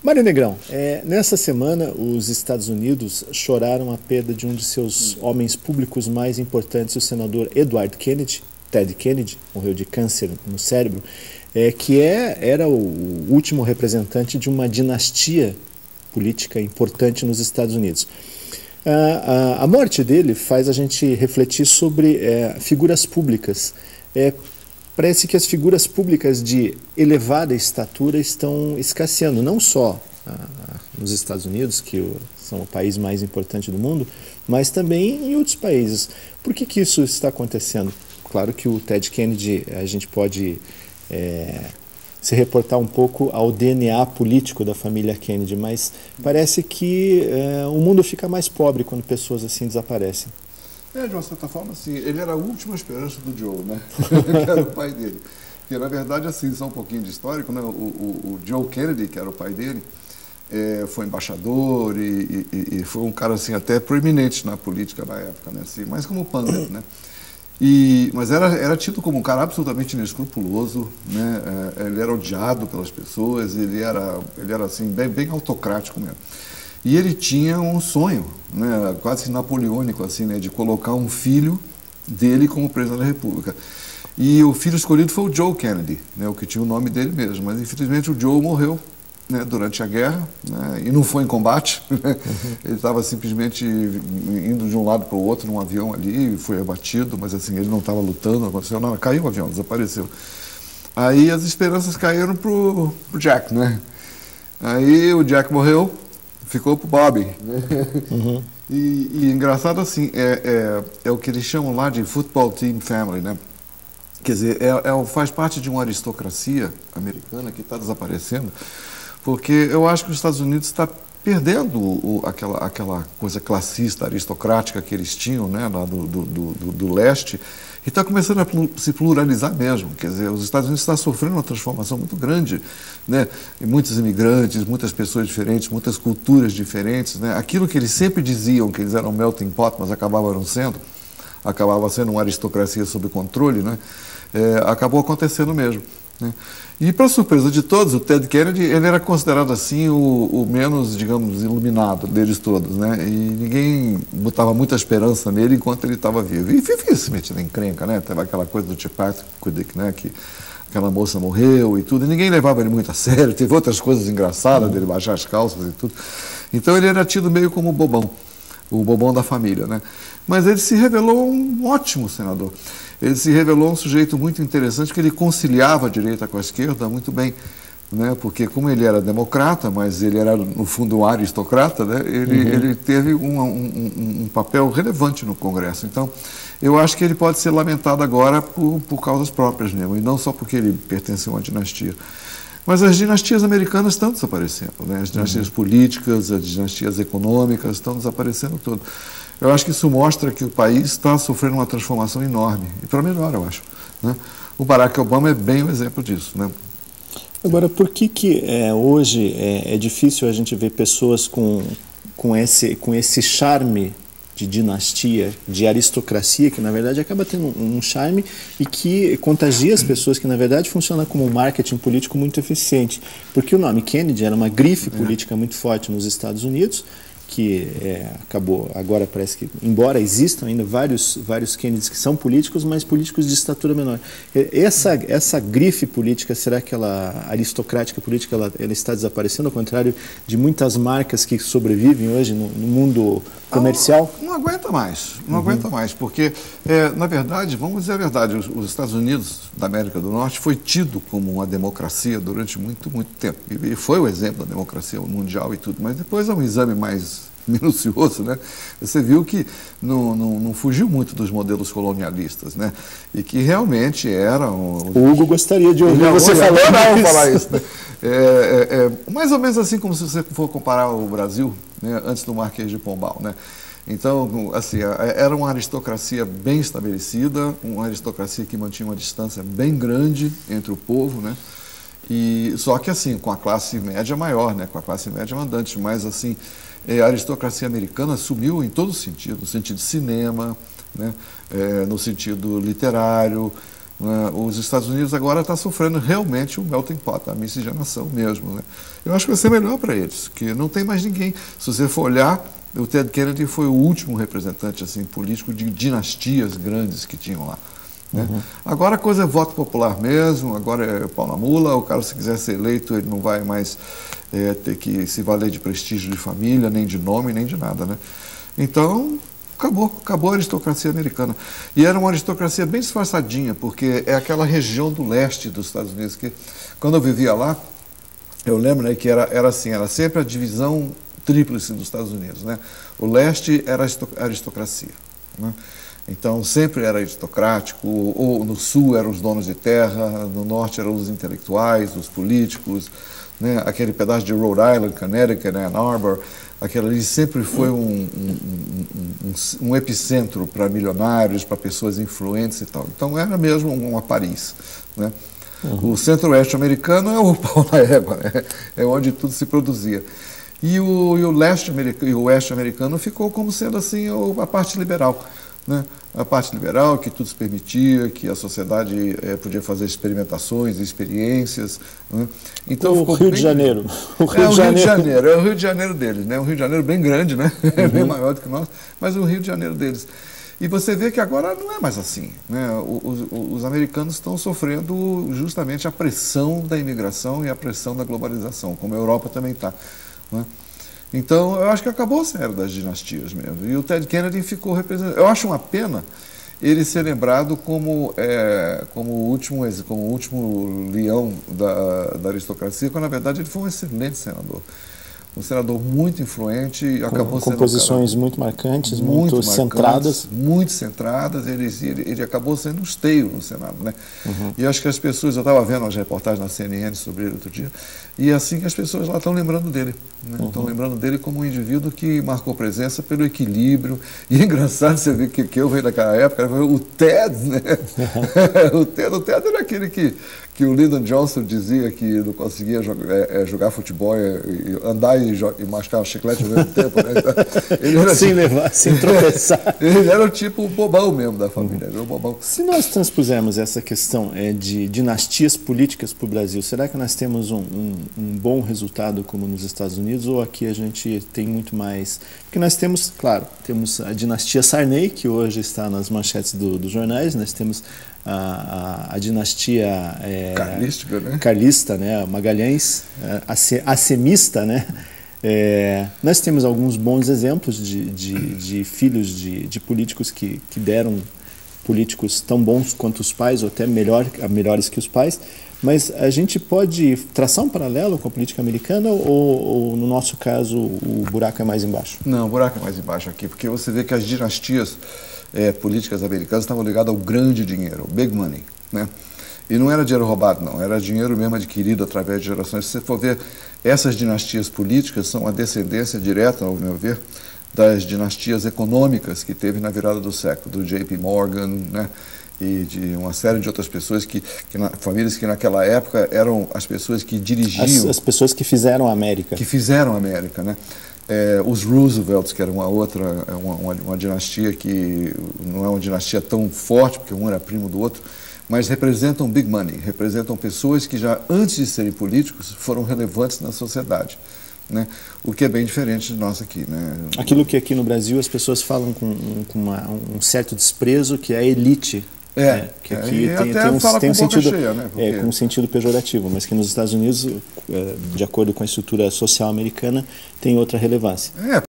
Mário Negrão, nessa semana os Estados Unidos choraram a perda de um de seus homens públicos mais importantes, o senador Edward Kennedy, Ted Kennedy, morreu de câncer no cérebro, era o último representante de uma dinastia política importante nos Estados Unidos. A morte dele faz a gente refletir sobre figuras públicas. Parece que as figuras públicas de elevada estatura estão escasseando, não só nos Estados Unidos, que são o país mais importante do mundo, mas também em outros países. Por que isso está acontecendo? Claro que o Ted Kennedy, a gente pode se reportar um pouco ao DNA político da família Kennedy, mas parece que o mundo fica mais pobre quando pessoas assim desaparecem. De uma certa forma, assim, ele era a última esperança do Joe, né? Que era o pai dele. Porque, na verdade, assim, só um pouquinho de histórico, né? O Joe Kennedy, que era o pai dele, foi embaixador e foi um cara, assim, até proeminente na política na época, né? Assim, mas como pândego, né? Mas era tido como um cara absolutamente inescrupuloso, né? Ele era odiado pelas pessoas, ele era assim, bem autocrático mesmo. E ele tinha um sonho, né, quase napoleônico, assim, né, de colocar um filho dele como presidente da República. E o filho escolhido foi o Joe Kennedy, né, o que tinha o nome dele mesmo. Mas, infelizmente, o Joe morreu, né, durante a guerra, né, e não foi em combate. Né? Ele estava simplesmente indo de um lado para o outro num avião ali, e foi abatido, mas assim, ele não estava lutando, não aconteceu nada, caiu o avião, desapareceu. Aí as esperanças caíram pro Jack, né? Aí o Jack morreu, ficou pro Bob. Uhum. E engraçado assim, é o que eles chamam lá de football team family, né? Quer dizer, faz parte de uma aristocracia americana que está desaparecendo, porque eu acho que os Estados Unidos está perdendo aquela coisa classista, aristocrática que eles tinham, né, lá do leste, e está começando a se pluralizar mesmo. Quer dizer, os Estados Unidos estão sofrendo uma transformação muito grande, né? E muitos imigrantes, muitas pessoas diferentes, muitas culturas diferentes, né? Aquilo que eles sempre diziam que eles eram melting pot, mas acabava sendo uma aristocracia sob controle, né? Acabou acontecendo mesmo, né? E, para surpresa de todos, o Ted Kennedy, ele era considerado assim o menos, digamos, iluminado deles todos, né? E ninguém botava muita esperança nele enquanto ele estava vivo. E vivia se metendo em encrenca, né? Teve aquela coisa do Chappaquiddick, né? Que aquela moça morreu e tudo, e ninguém levava ele muito a sério. Teve outras coisas engraçadas dele baixar as calças e tudo. Então ele era tido meio como o bobão da família, né? Mas ele se revelou um ótimo senador. Ele se revelou um sujeito muito interessante, que ele conciliava a direita com a esquerda muito bem, né? Porque como ele era democrata, mas ele era, no fundo, um aristocrata, né? Ele teve um papel relevante no Congresso. Então, eu acho que ele pode ser lamentado agora por causas próprias mesmo, e não só porque ele pertence a uma dinastia. Mas as dinastias americanas estão desaparecendo, né? As dinastias políticas, as dinastias econômicas estão desaparecendo tudo. Eu acho que isso mostra que o país está sofrendo uma transformação enorme, e para melhor, eu acho, né? O Barack Obama é bem um exemplo disso, né? Agora, por que hoje é difícil a gente ver pessoas com esse charme de dinastia, de aristocracia, que na verdade acaba tendo um charme e que contagia as pessoas, que na verdade funciona como um marketing político muito eficiente? Porque o nome Kennedy era uma grife política muito forte nos Estados Unidos, que acabou, agora parece que, embora existam ainda vários Kennedys que são políticos, mas políticos de estatura menor. Essa grife política, será que aristocrática política, ela está desaparecendo, ao contrário de muitas marcas que sobrevivem hoje no mundo comercial? Não aguenta mais, não aguenta mais, porque, na verdade, vamos dizer a verdade, os Estados Unidos da América do Norte foi tido como uma democracia durante muito, muito tempo, e foi o exemplo da democracia mundial e tudo, mas depois é um exame mais minucioso, né? Você viu que não fugiu muito dos modelos colonialistas, né? E que realmente eram... O Hugo gostaria de ouvir você falar isso. Né? Mais ou menos assim como se você for comparar o Brasil, né, antes do Marquês de Pombal, né? Então, assim, era uma aristocracia bem estabelecida, uma aristocracia que mantinha uma distância bem grande entre o povo, né? E só que assim, com a classe média maior, né, com a classe média mandante, mas assim, a aristocracia americana sumiu em todo sentido, no sentido de cinema, né, no sentido literário, Os Estados Unidos agora estão sofrendo realmente o melting pot, a miscigenação mesmo. Né? Eu acho que vai ser melhor para eles, que não tem mais ninguém. Se você for olhar, o Ted Kennedy foi o último representante assim, político de dinastias grandes que tinham lá. Né? Agora a coisa é voto popular mesmo, agora é pau na mula, o cara se quiser ser eleito ele não vai mais ter que se valer de prestígio de família, nem de nome, nem de nada. Né? Então, acabou a aristocracia americana. E era uma aristocracia bem disfarçadinha, porque é aquela região do leste dos Estados Unidos, que quando eu vivia lá, eu lembro, né, que era assim, era sempre a divisão tríplice dos Estados Unidos. Né? O leste era a aristocracia. Né? Então, sempre era aristocrático, ou no sul eram os donos de terra, no norte eram os intelectuais, os políticos, né? Aquele pedaço de Rhode Island, Connecticut, Ann Arbor, aquele ali sempre foi um epicentro para milionários, para pessoas influentes e tal. Então, era mesmo uma Paris. Né? O centro-oeste americano é o pau na égua, né? É onde tudo se produzia. E o leste americano, e o oeste americano ficou como sendo assim a parte liberal. Né? A parte liberal, que tudo se permitia, que a sociedade podia fazer experimentações, experiências. Né? Então, o Rio de Janeiro. É o Rio de Janeiro deles, né? Um Rio de Janeiro bem grande, né? Bem maior do que nós, mas o Rio de Janeiro deles. E você vê que agora não é mais assim. Né? Os americanos estão sofrendo justamente a pressão da imigração e a pressão da globalização, como a Europa também está. Né? Então, eu acho que acabou a era das dinastias mesmo. E o Ted Kennedy ficou representando. Eu acho uma pena ele ser lembrado como o último leão da aristocracia, quando na verdade ele foi um excelente senador. Um senador muito influente, acabou sendo posições muito marcantes, muito centradas. Muito centradas, ele acabou sendo um esteio no Senado. Né? E acho que as pessoas, eu estava vendo umas reportagens na CNN sobre ele outro dia, e assim as pessoas lá estão lembrando dele. Né? Estão lembrando dele como um indivíduo que marcou presença pelo equilíbrio. E é engraçado você ver que eu venho daquela época, o Ted, né? O Ted era aquele que o Lyndon Johnson dizia que não conseguia jogar futebol, andar e mascar chiclete ao mesmo tempo. Né? Ele era sem levar, sem tropeçar. Ele era o tipo bobão mesmo da família, era o bobão. Se nós transpusermos essa questão de dinastias políticas para o Brasil, será que nós temos um bom resultado como nos Estados Unidos, ou aqui a gente tem muito mais? Porque nós temos, claro, temos a dinastia Sarney, que hoje está nas manchetes dos jornais, nós temos a dinastia carlista, né? Magalhães, assemista, né? Nós temos alguns bons exemplos de filhos de políticos que deram políticos tão bons quanto os pais, ou até melhores que os pais, mas a gente pode traçar um paralelo com a política americana, ou no nosso caso o buraco é mais embaixo? Não, o buraco é mais embaixo aqui, porque você vê que as dinastias políticas americanas estavam ligadas ao grande dinheiro, ao big money, né? E não era dinheiro roubado, não, era dinheiro mesmo adquirido através de gerações. Se você for ver, essas dinastias políticas são a descendência direta, ao meu ver, das dinastias econômicas que teve na virada do século, do J.P. Morgan, né? E de uma série de outras pessoas, famílias que naquela época eram as pessoas que dirigiam... As pessoas que fizeram a América. Que fizeram a América, né? Os Roosevelts, que era uma dinastia que não é uma dinastia tão forte, porque um era primo do outro, mas representam big money, representam pessoas que já antes de serem políticos foram relevantes na sociedade. Né? O que é bem diferente de nós aqui. Né? Aquilo que aqui no Brasil as pessoas falam com um certo desprezo, que é a elite. Que aqui tem um sentido, cheia, né? Com um sentido pejorativo, mas que nos Estados Unidos, de acordo com a estrutura social americana, tem outra relevância.